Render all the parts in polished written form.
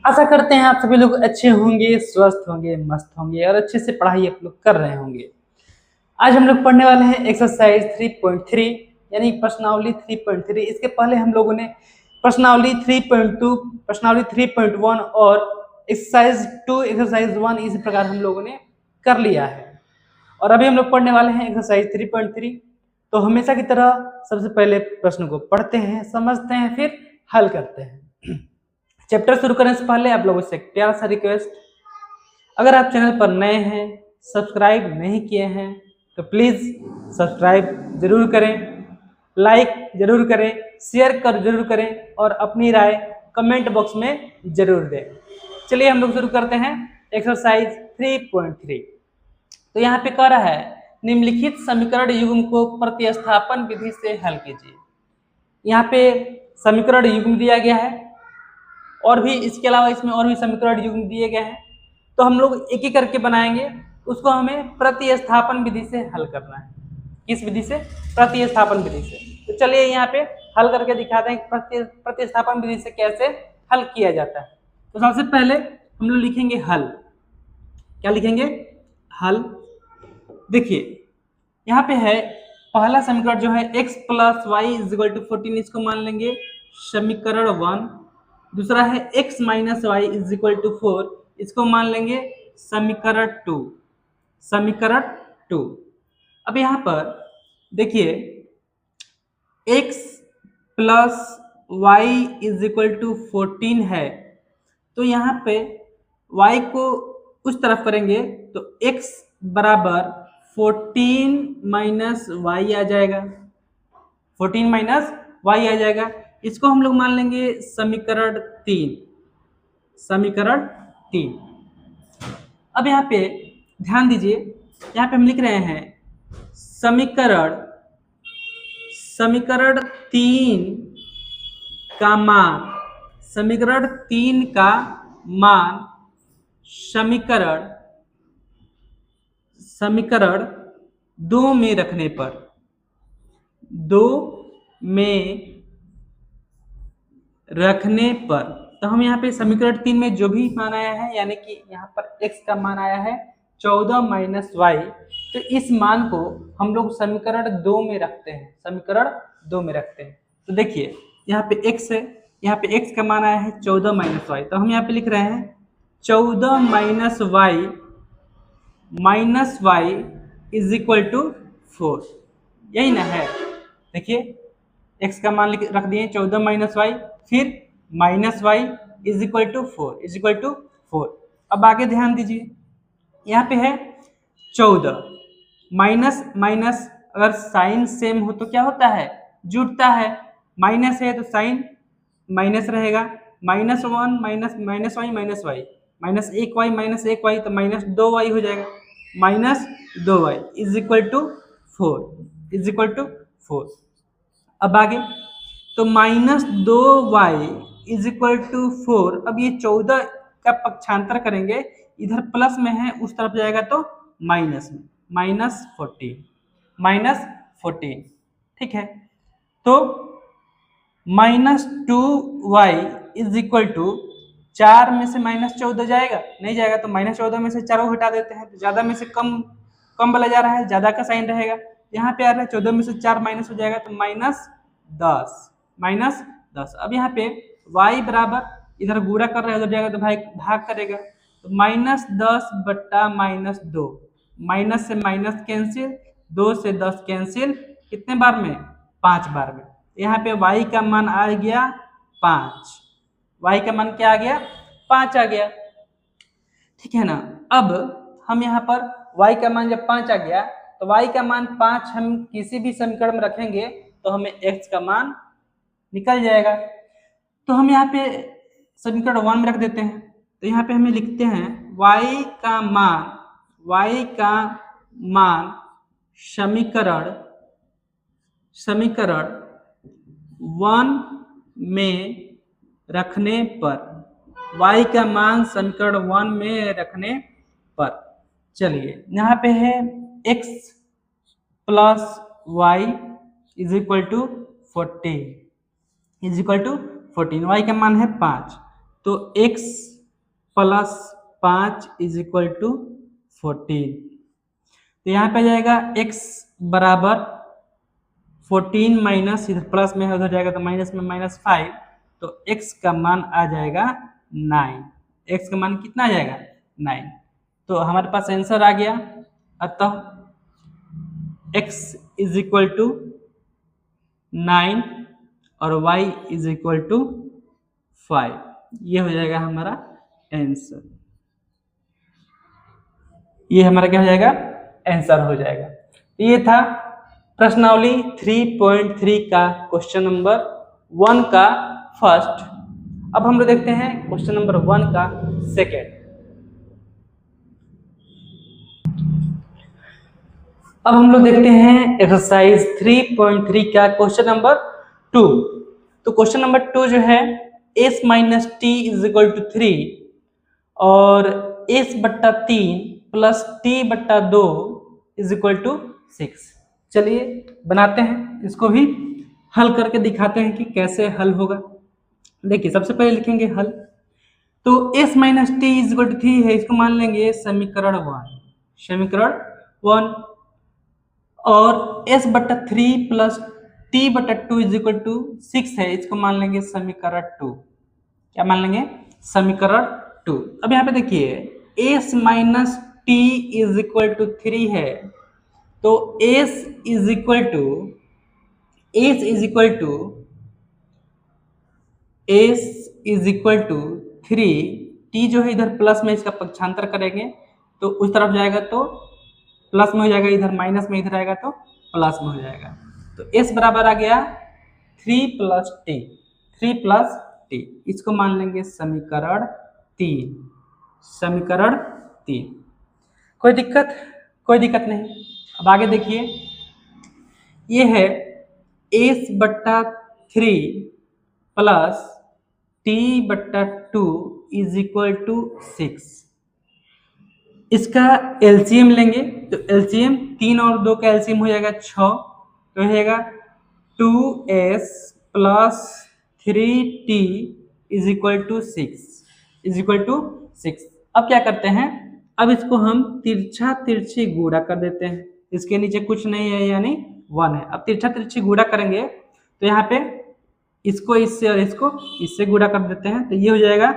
आशा करते हैं आप सभी लोग अच्छे होंगे, स्वस्थ होंगे, मस्त होंगे और अच्छे से पढ़ाई आप लोग कर रहे होंगे। आज हम लोग पढ़ने वाले हैं एक्सरसाइज 3.3 यानी प्रश्नावली 3.3। इसके पहले हम लोगों ने प्रश्नावली 3.2, प्रश्नावली 3.1 और एक्सरसाइज 2, एक्सरसाइज 1 इसी प्रकार हम लोगों ने कर लिया है। और अभी हम लोग पढ़ने वाले हैं एक्सरसाइज 3.3। तो हमेशा की तरह सबसे पहले प्रश्न को पढ़ते हैं, समझते हैं, फिर हल करते हैं। चैप्टर शुरू करने से पहले आप लोगों से एक प्यारा सा रिक्वेस्ट, अगर आप चैनल पर नए हैं, सब्सक्राइब नहीं किए हैं तो प्लीज़ सब्सक्राइब जरूर करें, लाइक जरूर करें, शेयर कर जरूर करें और अपनी राय कमेंट बॉक्स में जरूर दें। चलिए हम लोग शुरू करते हैं एक्सरसाइज 3.3। तो यहाँ पे कह रहा है निम्नलिखित समीकरण युग्म को प्रतिस्थापन विधि से हल कीजिए। यहाँ पे समीकरण युग्म दिया गया है और भी इसके अलावा इसमें और भी समीकरण युग्म दिए गए हैं, तो हम लोग एक एक करके बनाएंगे। उसको हमें प्रतिस्थापन विधि से हल करना है। किस विधि से? प्रतिस्थापन विधि से। तो चलिए यहाँ पे हल करके दिखाते हैं प्रतिस्थापन विधि से कैसे हल किया जाता है। तो सबसे पहले हम लोग लिखेंगे हल। क्या लिखेंगे? हल। देखिए यहाँ पे है पहला समीकरण जो है x + y = 14, इसको मान लेंगे समीकरण 1। दूसरा है x - y = 4, इसको मान लेंगे समीकरण 2। समीकरण 2। अब यहाँ पर देखिए x + y = 14 है, तो यहाँ पे y को उस तरफ करेंगे तो x बराबर 14 - y आ जाएगा। 14 - y आ जाएगा। इसको हम लोग मान लेंगे समीकरण 3। समीकरण 3। अब यहाँ पे ध्यान दीजिए, यहाँ पे हम लिख रहे हैं समीकरण 3 का मान, समीकरण 3 का मान समीकरण 2 में रखने पर, 2 में रखने पर, तो हम यहाँ पे समीकरण 3 में जो भी मान आया है, यानी कि यहाँ पर x का मान आया है 14 - y, तो इस मान को हम लोग समीकरण 2 में रखते हैं। समीकरण 2 में रखते हैं। तो देखिए यहाँ पे x है, यहाँ पे x का मान आया है 14 - y, तो हम यहाँ पे लिख रहे हैं 14 - y = 4। यही ना है? देखिए x का मान रख दिए 14 - y, फिर -y = 4। अब आगे ध्यान दीजिए, यहाँ पे है 14 माइनस माइनस, अगर साइन सेम हो तो क्या होता है? जुड़ता है। माइनस है तो साइन माइनस रहेगा। -1 -y -1y तो -2y हो जाएगा। -2y = 4। अब आगे तो -2y = 4। अब ये 14 का पक्षांतर करेंगे, इधर प्लस में है उस तरफ जाएगा तो माइनस में, -14। ठीक है, तो -2y = 4 में से -14 जाएगा, नहीं जाएगा, तो -14 में से 4 को हटा देते हैं, तो ज्यादा में से कम वाला जा रहा है, ज्यादा का साइन रहेगा। यहाँ पे आ रहा है 14 में से 4 माइनस हो जाएगा, तो -10। अब यहाँ पे y बराबर, इधर गुणा कर रहा है, उधर जाएगा तो भाई भाग करेगा, तो -10 बट्टा -2, माइनस से माइनस कैंसिल, 2 से 10 कैंसिल, कितने बार में? 5 बार में। यहाँ पे y का मान आ गया 5। y का मान क्या आ गया? 5 आ गया। ठीक है ना? अब हम यहाँ पर y का मान जब 5 आ गया, तो y का मान 5 हम किसी भी समीकरण में रखेंगे तो हमें x का मान निकल जाएगा। तो हम यहाँ पे समीकरण 1 में रख देते हैं। तो यहाँ पे हमें लिखते हैं y का मान समीकरण 1 में रखने पर, y का मान समीकरण 1 में रखने पर, चलिए यहाँ पे है x + y = 14 y का मान है 5। तो x plus 5 is equal to 14। तो यहाँ पे जाएगा x बराबर 14 माइनस, इधर प्लस में है उधर जाएगा तो माइनस में -5, तो x का मान आ जाएगा 9। x का मान कितना आ जाएगा 9। तो हमारे पास आंसर आ गया। अतः x इज इक्वल टू 9 और y इज इक्वल टू 5। ये हो जाएगा हमारा आंसर। ये हमारा क्या हो जाएगा आंसर हो जाएगा। ये था प्रश्नावली 3.3 का क्वेश्चन नंबर 1 का फर्स्ट। अब हम लोग देखते हैं क्वेश्चन नंबर 1 का सेकेंड। अब हम लोग देखते हैं एक्सरसाइज 3.3 का क्वेश्चन नंबर 2। तो क्वेश्चन नंबर 2 जो है s minus t is equal to 3 और s बट्टा 3 प्लस t बट्टा 2 इज इक्वल टू 6। चलिए बनाते हैं, इसको भी हल करके दिखाते हैं कि कैसे हल होगा। देखिए सबसे पहले लिखेंगे हल। तो s minus t is equal to 3 है, इसको मान लेंगे समीकरण 1, समीकरण 1। और s बट्टा 3 प्लस t बट्टा 2 इज इक्वल टू 6 है, इसको मान लेंगे समीकरण 2। क्या मान लेंगे समीकरण 2। अब यहाँ पे देखिए s minus t is equal to 3 है, तो s is equal to s is equal to 3, t जो है इधर प्लस में इसका पक्षांतर करेंगे तो उस तरफ जाएगा तो प्लस में हो जाएगा, इधर माइनस में इधर आएगा तो प्लस में हो जाएगा। तो s बराबर आ गया 3 प्लस टी, इसको मान लेंगे समीकरण 3, समीकरण 3। कोई दिक्कत नहीं। अब आगे देखिए, ये है s बट्टा 3 प्लस t बट्टा 2 इज इक्वल टू 6। इसका एलसीएम लेंगे तो एलसीएम 3 और 2 का एलसीएम हो जाएगा 6, तो हो जाएगा 2s plus 3t is equal to 6। अब क्या करते हैं, अब इसको हम तिरछी गुणा कर देते हैं। इसके नीचे कुछ नहीं है यानी 1 है। अब तिरछी गुणा करेंगे तो यहाँ पे इसको इससे और इसको इससे गुणा कर देते हैं, तो ये हो जाएगा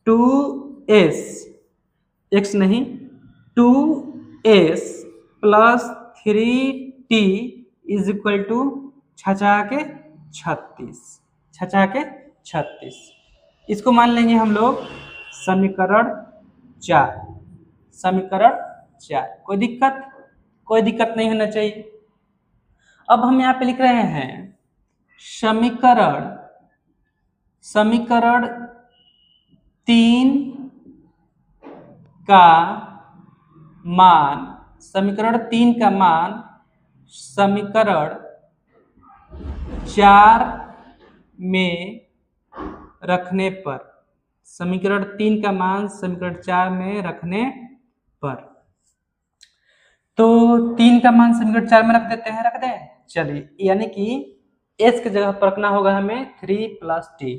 2s x नहीं 2s plus 3t is equal to 36। इसको मान लेंगे हम लोग समीकरण 4, समीकरण 4। कोई दिक्कत नहीं होना चाहिए। अब हम यहाँ पे लिख रहे हैं समीकरण 3 का मान समीकरण 4 में रखने पर, समीकरण 3 का मान समीकरण 4 में रखने पर, तो 3 का मान समीकरण 4 में रख देते हैं, रख दें। चलिए, यानी कि s की जगह पर रखना होगा हमें 3 प्लस टी,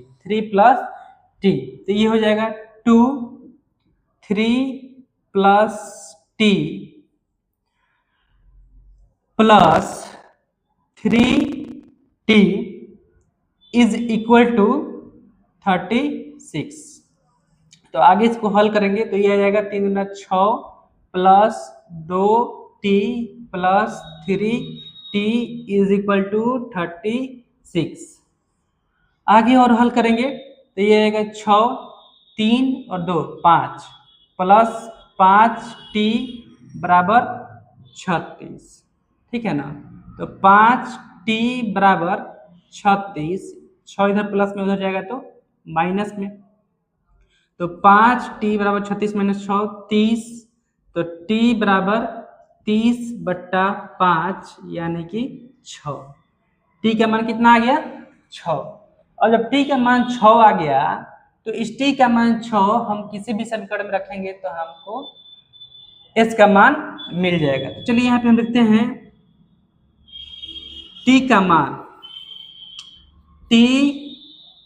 तो ये हो जाएगा 3 plus t plus 3t is equal to 36। तो आगे इसको हल करेंगे तो ये आ जाएगा 3 गुना 6 plus 2t plus 3t is equal to 36। आगे और हल करेंगे तो ये आएगा 6, 3 और 2 5 प्लस 5t बराबर 36। ठीक है ना, तो 5t बराबर 36, 6 इधर प्लस में उधर जाएगा तो माइनस में, तो 5t बराबर 36 माइनस 6 30, तो t बराबर 30 बट्टा 5 यानी कि 6। t का मान कितना आ गया 6। और जब t का मान 6 आ गया तो इस t का मान 6 हम किसी भी समीकरण में रखेंगे तो हमको s का मान मिल जाएगा। तो चलिए यहाँ पे हम लिखते हैं t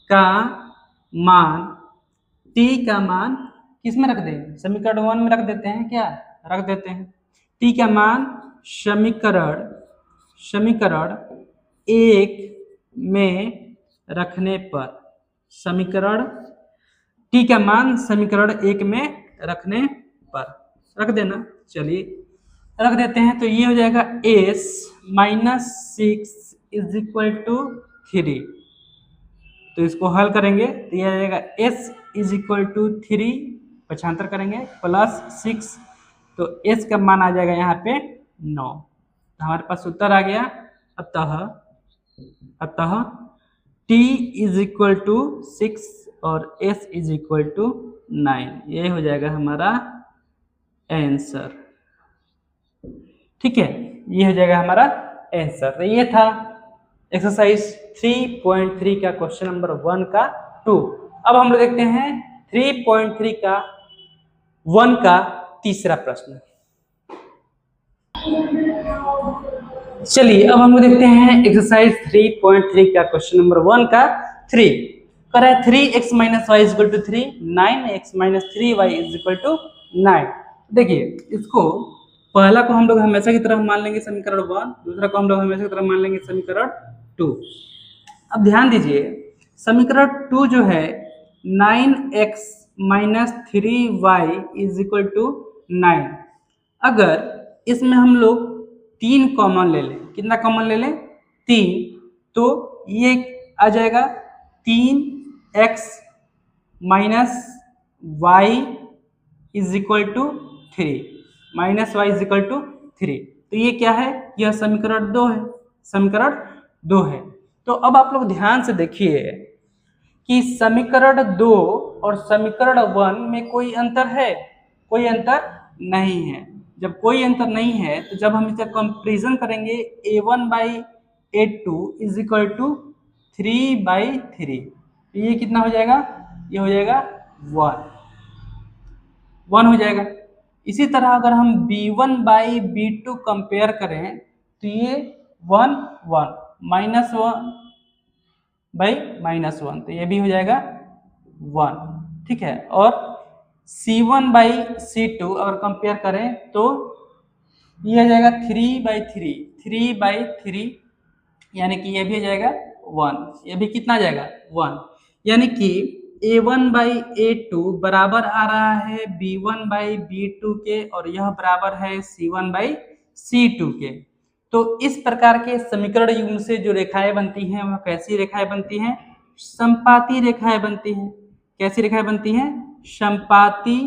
का मान t का मान किस में रख दें, समीकरण 1 में रख देते हैं, क्या रख देते हैं। t का मान समीकरण 1 में रखने पर, समीकरण t का मान समीकरण 1 में रखने पर रख देना। चलिए रख देते हैं, तो ये हो जाएगा s minus 6 is equal to 3। तो इसको हल करेंगे तो यह आ जाएगा s इज इक्वल टू 3, पक्षांतर करेंगे प्लस 6, तो s का मान आ जाएगा यहाँ पे 9। तो हमारे पास उत्तर आ गया। अतः t इज इक्वल टू 6 और s इज इक्वल टू 9, ये हो जाएगा हमारा आंसर। ठीक है, ये हो जाएगा हमारा आंसर। तो ये था एक्सरसाइज 3.3 का क्वेश्चन नंबर 1 का 2। अब हम लोग देखते हैं 3.3 का 1 का तीसरा प्रश्न। चलिए अब हम लोग देखते हैं एक्सरसाइज 3.3 का क्वेश्चन नंबर 1 का 3। कह रहा है 3x minus y equal to 3, 9x minus 3y is equal to 9। देखिए इसको पहला को हम लोग हमेशा की तरह मान लेंगे समीकरण 1, दूसरा को हम लोग हमेशा की तरह मान लेंगे समीकरण 2। अब ध्यान दीजिए, समीकरण 2 जो है 9x minus 3y is equal to 9, अगर इसमें हम लोग 3 कॉमन ले लें, कितना कॉमन ले लें 3, तो ये आ जाएगा 3x minus y is equal to 3, minus y is equal to 3। तो ये क्या है, यह समीकरण 2 है, समीकरण 2 है। तो अब आप लोग ध्यान से देखिए कि समीकरण 2 और समीकरण 1 में कोई अंतर है, कोई अंतर नहीं है। जब कोई अंतर नहीं है तो जब हम इसका कंपैरिजन करेंगे a1 by a2 is equal to 3/3, तो ये कितना हो जाएगा, ये हो जाएगा 1 हो जाएगा। इसी तरह अगर हम b1 बाई b2 कंपेयर करें तो ये 1 माइनस 1 बाई माइनस 1, तो ये भी हो जाएगा 1। ठीक है, और c1 बाई c2 अगर कंपेयर करें तो ये आ जाएगा 3/3, यानी कि ये भी हो जाएगा 1, ये भी कितना जाएगा 1, यानी कि a1 बाई a2 बराबर आ रहा है b1 बाई b2 के, और यह बराबर है c1 बाई c2 के। तो इस प्रकार के समीकरण युग्म से जो रेखाएं बनती हैं वह कैसी रेखाएं बनती हैं, समपाती रेखाएं बनती हैं। कैसी रेखाएं बनती हैं, समपाती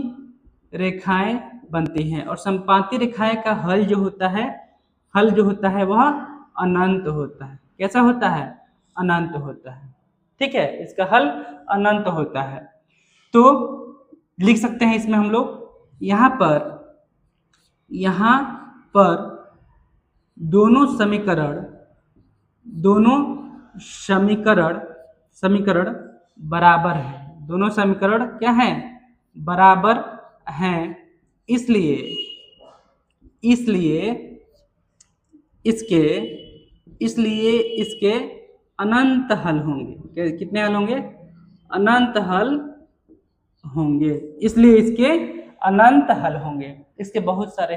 रेखाएं बनती हैं। और समपाती रेखाएं का हल जो होता है वह अनंत होता है। कैसा होता है, अनंत होता है। ठीक है, इसका हल अनंत होता है। तो लिख सकते हैं इसमें हम लोग यहाँ पर दोनों समीकरण बराबर है। दोनों समीकरण क्या हैं, बराबर हैं, इसलिए इसके अनंत हल होंगे। कितने हल होंगे, अनंत हल होंगे, इसलिए इसके अनंत हल होंगे। इसके बहुत सारे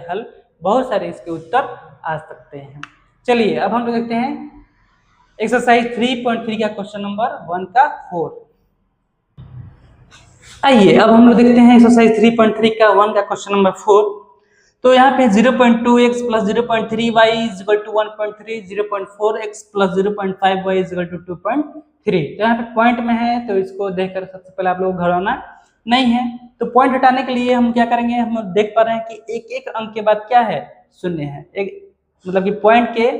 इसके उत्तर आ सकते हैं। चलिए अब हम लोग देखते हैं एक्सरसाइज 3.3 का क्वेश्चन नंबर 1 का 4। आइए अब हम लोग देखते हैं एक्सरसाइज 3.3 का 1 का क्वेश्चन नंबर 4। तो यहाँ पे 0.2x plus 0.3y is equal to 1.3, 0.4x plus 0.5y is equal to 2.3। तो यहाँ पे पॉइंट में है, तो इसको देखकर सबसे पहले आप लोग घबराना नहीं है। तो पॉइंट हटाने के लिए हम क्या करेंगे, हम देख पा रहे हैं कि एक एक अंक के बाद क्या है, शून्य है। एक मतलब कि पॉइंट के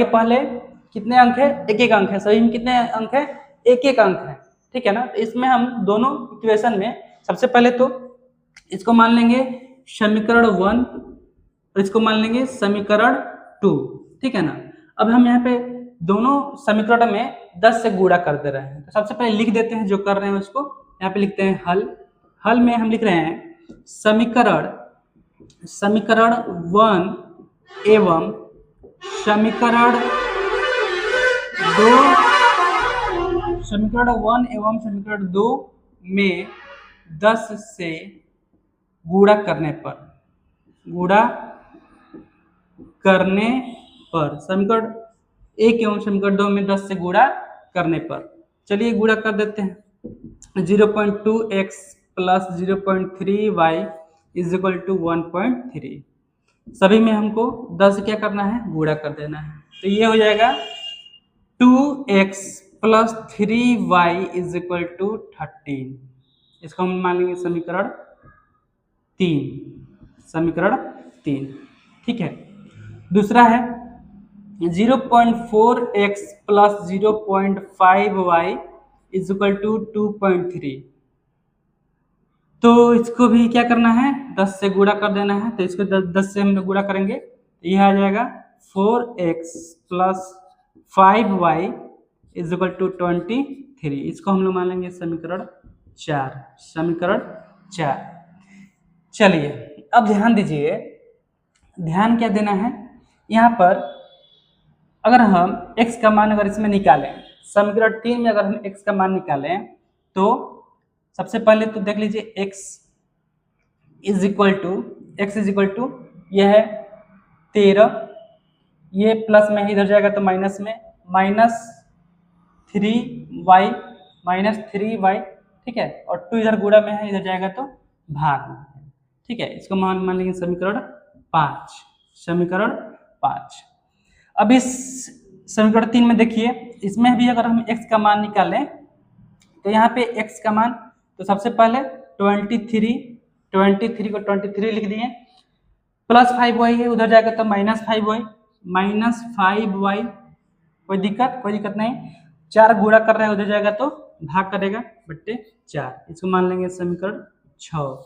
पहले कितने अंक है, एक एक अंक है। सभी में कितने अंक है, एक एक अंक है। ठीक है ना। तो इसमें हम दोनों इक्वेशन में सबसे पहले तो इसको मान लेंगे समीकरण 1 और इसको मान लेंगे समीकरण 2। ठीक है ना। अब हम यहाँ पे दोनों समीकरण में 10 से गुणा कर दे रहे हैं। तो सबसे पहले लिख देते हैं जो कर रहे हैं उसको। यहाँ पे लिखते हैं हल में हम लिख रहे हैं समीकरण 1 एवं समीकरण 2 में 10 से गुणा करने पर, गुणा करने पर समीकरण 1 एवं समीकरण 2 में 10 से गुणा करने पर, चलिए गुणा कर देते हैं। 0.2x plus 0.3y is equal to 1.3। सभी में हमको 10 क्या करना है, गुणा कर देना है। तो ये हो जाएगा 2x plus 3y is equal to 13। इसको हम मान लेंगे समीकरण 3, समीकरण 3। ठीक है, दूसरा है 0.4x plus 0.5y is equal to 2.3। तो इसको भी क्या करना है, 10 से गुणा कर देना है। तो इसको 10 से हम लोग गुणा करेंगे तो यह आ जाएगा 4x plus 5y is equal to 23। इसको हम लोग मान लेंगे समीकरण 4, समीकरण 4। चलिए अब ध्यान दीजिए, ध्यान क्या देना है, यहाँ पर अगर हम x का मान अगर इसमें निकालें, समीकरण 3 में अगर हम x का मान निकालें तो सबसे पहले तो देख लीजिए x इज इक्वल टू यह है 13, ये प्लस में इधर जाएगा तो माइनस में, -3y, ठीक है, और 2 इधर गुणा में है, इधर जाएगा तो भाग में, ठीक है। इसको मान लेंगे समीकरण 5, समीकरण 5। अब इस समीकरण 3 में देखिए, इसमें भी अगर हम x का मान निकालें तो यहाँ पे x का मान, तो सबसे पहले 23 को 23 लिख दिए, प्लस 5y है, उधर जाएगा तो -5y, कोई दिक्कत नहीं। 4 गुणा कर रहा है, उधर जाएगा तो भाग करेगा बट्टे 4। इसको मान लेंगे समीकरण 6,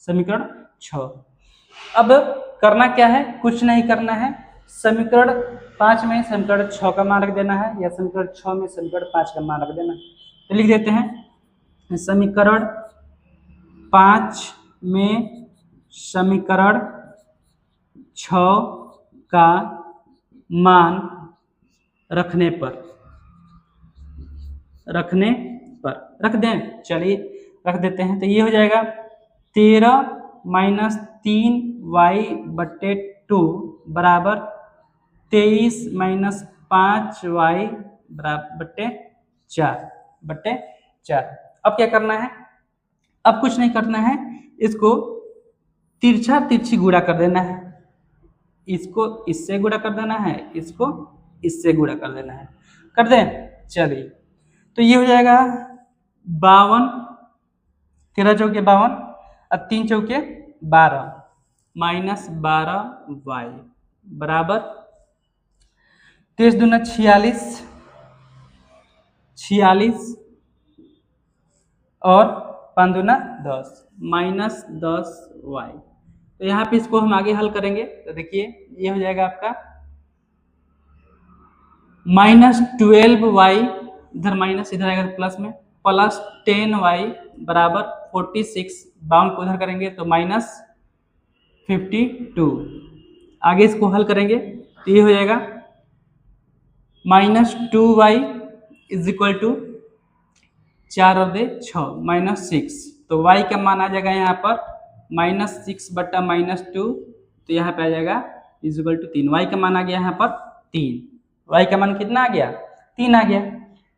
समीकरण 6। अब करना क्या है, कुछ नहीं करना है, समीकरण 5 में समीकरण 6 का मान रख देना है, या समीकरण 6 में समीकरण 5 का मान रख देना है। तो लिख देते हैं समीकरण 5 में समीकरण 6 का मान रखने पर रख दें, चलिए रख देते हैं। तो ये हो जाएगा 13 माइनस 3y बट्टे 2 बराबर 23 माइनस 5y बट्टे 4। अब क्या करना है, अब कुछ नहीं करना है, इसको तिरछी गुणा कर देना है, इसको इससे गुणा कर देना है, इसको इससे गुणा कर देना है। कर दें, चलिए तो ये हो जाएगा 52, 13 चौके 52 और 3 चौके 12 माइनस 12y बराबर 23 दूना 46 और 5 दूना 10 माइनस 10y। तो यहाँ पे इसको हम आगे हल करेंगे तो देखिए ये हो जाएगा आपका -12y, इधर माइनस इधर आएगा प्लस में, प्लस 10y बराबर 46, 52 को इधर करेंगे तो -52। आगे इसको हल करेंगे तो ये हो जाएगा -2y इज इक्वल टू 4 और 6 -6। तो y का मान आ जाएगा यहाँ पर -6 बटा -2, तो यहाँ पे आ जाएगा इज इक्वल टू 3। y का मान आ गया यहाँ पर 3। y का मान कितना आ गया, 3 आ गया।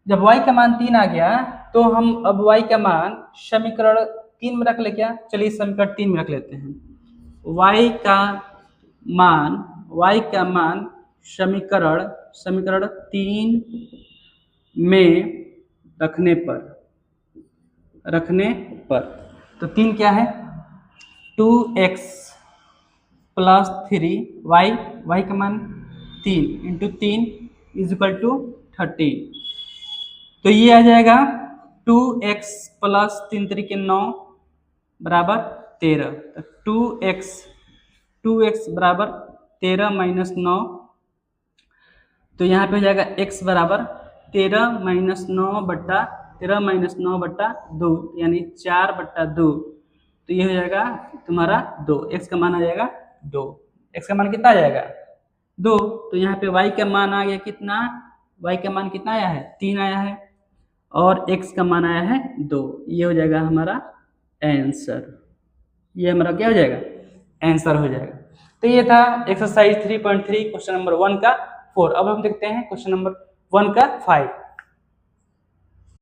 जब y का मान 3 आ गया तो हम अब y का मान समीकरण 3 में रख ले क्या, चलिए समीकरण 3 में रख लेते हैं। y का मान समीकरण 3 में रखने पर तो 3 क्या है, 2x प्लस 3y का मान 3 इंटू 3 इज इक्वल टू 13। तो ये आ जाएगा 2x प्लस 3 3 के 9 बराबर 13। तो 2x बराबर 13 माइनस 9, तो यहाँ पे हो जाएगा x बराबर 13 माइनस 9 बट्टा 2 यानी 4/2। तो ये हो जाएगा तुम्हारा 2, x का मान आ जाएगा 2। x का मान कितना आ जाएगा, 2। तो यहाँ पे y का मान आ गया कितना, y का मान कितना आया है, 3 आया है, और x का मान आया है 2। ये हो जाएगा हमारा आंसर। ये हमारा क्या हो जाएगा, आंसर हो जाएगा। तो ये था एक्सरसाइज 3.3 क्वेश्चन नंबर 1 का 4। अब हम देखते हैं क्वेश्चन नंबर 1 का 5।